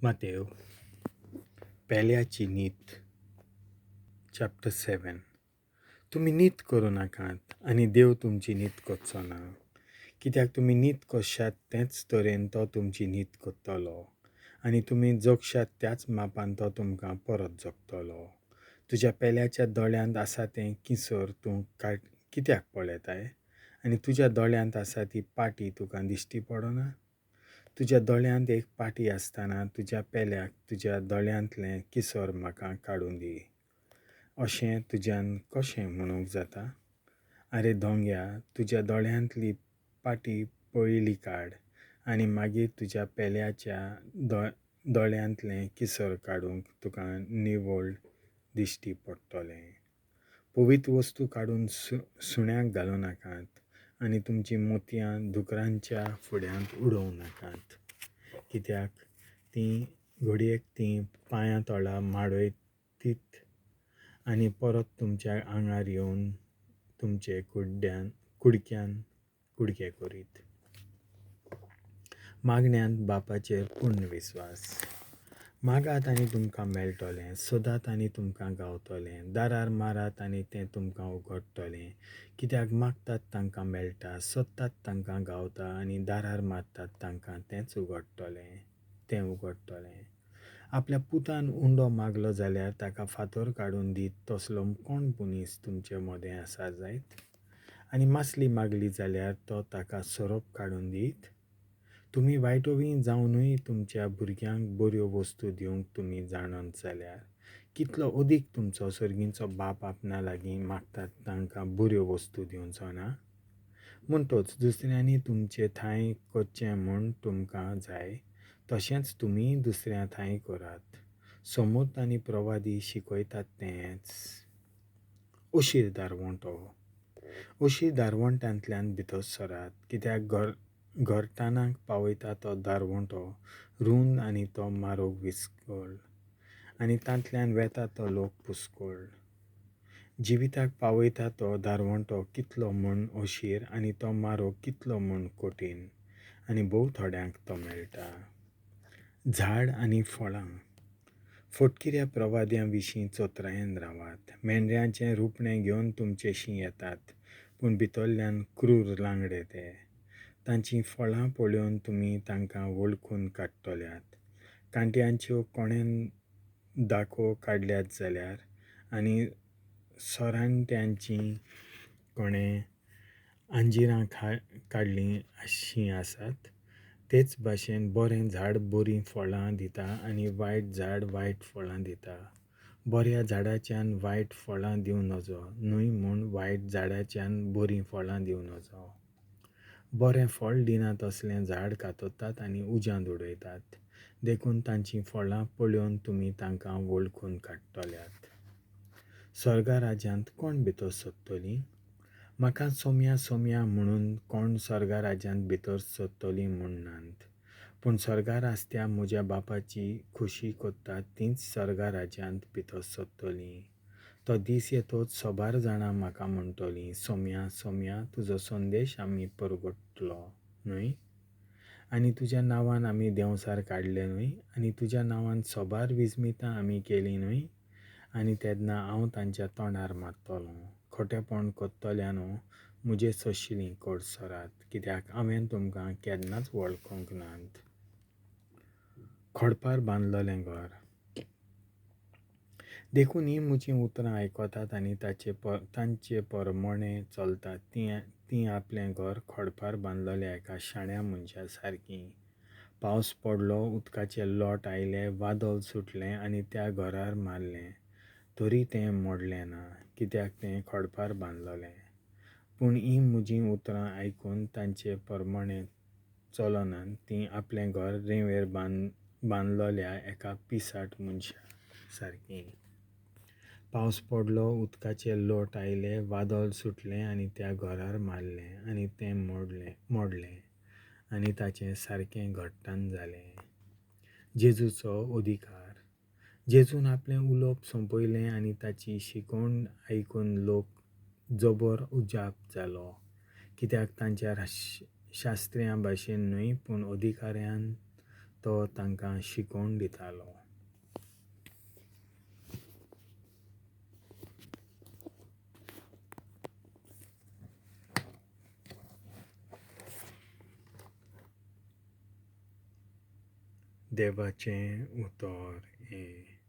Mateo, पेल्याची नीत, चॅप्टर 7. तुमी नीत करूं नाकात आनी देव तुमची नीत करचो ना. कित्याक तुमी नीत करशात तेच तरेन तो तुमची नीत करतलो आनी तुमी जगशात त्याच मापान तो तुमकां परत जगतलो. तुज्या पेल्याच्या दोळ्यांत आसा तें किसर तूं कित्याक पळयताय आनी तुज्या दोळ्यांत आसा ती पाटी तुका दिश्टी पडना. तुज्या दोळ्यांत एक पाटी आसतना तुज्या पेल्याक तुज्या दोळ्यांतलें किसर म्हाका काडून दी अशें तुज्यान कशें म्हणूंक जाता. आरे धोंग्या, तुज्या दोळ्यांतली पाटी पळयली काड आनी मागीर तुज्या पेल्याच्या दोळ्यांतलें किसर काडूंक तुका निवळ दिश्टी पडटलें. पवित्र वस्तू काडून सुण्याक घालूं नाकात आनी तुमची मोतयां दुकरांच्या फुड्यांत उडोवं नाकात. कित्याक तीं घडयेक तीं पांयां तोळा माडयतीत आनी परत तुमच्या आंगार येवन तुमचे कुडक्यान कुडके करीत. मागण्यांत बापाचेर पूर्ण विस्वास. मागात आनी तुमकां मेळटलें, सोदात आनी तुमकां गावतलें, दारार मारात आनी तें तुमकां उगडटलें. कित्याक मागतात तांकां मेळटा, सोदतात तांकां गावता आनी दारार मारतात तांकां तेंच उगडटलें. आपल्या पुतान उंडो मागलो जाल्यार ताका फातर काडून दीत तसलो कोण मनीस तुमचे मदें आसा जायत. आनी मासली मागली जाल्यार तो ताका सोरोप काडून दीत. तुमी वायटोवी जावनूय तुमच्या भुरग्यांक बऱ्यो वस्तू दिवंक तुमी जाणत जाल्यार कितलो अदीक तुमचो सर्गीचो बाप आपणा लागीं मागतात तांकां बऱ्यो वस्तू दिवचो ना. म्हणटच दुसऱ्यांनी तुमचे थंय करचें म्हूण तुमकां जाय तशेंच तुमी दुसऱ्या थंय करात. समर्थ आनी प्रवादी शिकयतात तेंच. अशीर दारवंटांतल्यान भितर सरात. कित्याक घरटानाक पावयता तो दारवंटो रूंद आनी तो मारोग विस्कळ आनी तांतल्यान वेता तो लोक पुस्कळ. जिविताक पावयता तो दारवंटो कितलो म्हूण अशीर आनी तो मारोग कितलो म्हूण कठीण आनी भोव थोड्यांक तो मेळटा. झाड आनी फळां. फटकिऱ्या प्रवाद्यां विशीं चोत्रायन रावात. मेंढऱ्यांचें रुपणें घेवन तुमचेशीं येतात पूण भितरल्यान क्रूर लांगडे ते. तांचीं फळां पळोवन तुमी तांकां वळखून काडटल्यात. कांट्यांच्यो कोणेन दाखो काडल्यात जाल्यार आनी सोरांट्यांचीं कोणें आंजिरां काडलीं अशीं आसात. तेच भाशेन बरें झाड बरीं फळां दिता आनी वायट झाड वायट फळां दिता. बऱ्या झाडाच्यान वायट फळां दिवं नजो न्हय म्हूण वायट झाडाच्यान बरीं फळां दिवं नजो. बरें फळ दिना तसलें झाड कातरतात आनी उज्यांत उडयतात. देखून तांचीं फळां पळोवन तुमी तांकां वळखून काडटल्यात. स्वर्गा राज्यांत कोण भितर सरतलीं. म्हाका सोम्या म्हणून कोण स्वर्गा राज्यांत भितर सरतलीं म्हणनात, पूण स्वर्गार आसत्या म्हज्या बापाची खुशी करतात तींच स्वर्गा राज्यांत भितर सरतलीं. तो दीस येतच सोबार जाणां म्हाका म्हणटलीं, सोम्या, तुजो संदेश आमी परगटलो न्हय आनी तुज्या नांवान आमी देंवसार काडले न्हय आनी तुज्या नांवान सोबार विजमितां आमी केलीं न्हय. आनी तेन्ना हांव तांच्या तोंडार मारतलों, खोटेपण करतल्यांनो म्हजे सशिलीं कोड सोरात, कित्याक हांवें तुमकां केन्नाच वळखूंक नात. खोडपार बांदलोलें घर. देखून हीं म्हजीं उतरां आयकतात आनी तांचे परमणें चलतात तीं आपलें घर खोडपार बांदलोल्या एका शाण्या मनशा सारकीं. पावस पडलो, उदकाचे लोट आयले, वादळ सुटलें आनी त्या घरार मारलें, तरी तें मोडलें ना, कित्याक तें खोडपार बांदलोलें. पूण हीं म्हजीं उतरां आयकून तांचे परमणें चलनात तीं आपलें घर रेंवेर बांदलोल्या एका पिसाट मनशा सारकीं. पावस पडलो, उदकाचे लोट आयले, वादळ सुटलें आनी त्या घरार मारलें आनी तें मोडलें आनी ताचें सारकें घट्टान जालें. जेजूचो अधिकार. जेजून आपलें उलोवप सोंपयलें आनी ताची शिकवण आयकून लोक जबर उजाप जालो, कित्याक तांच्या शास्त्र्यां भाशेन न्हय पूण अधिकाऱ्यान तो तांकां शिकोवन दितालो. देवाचें उतर हें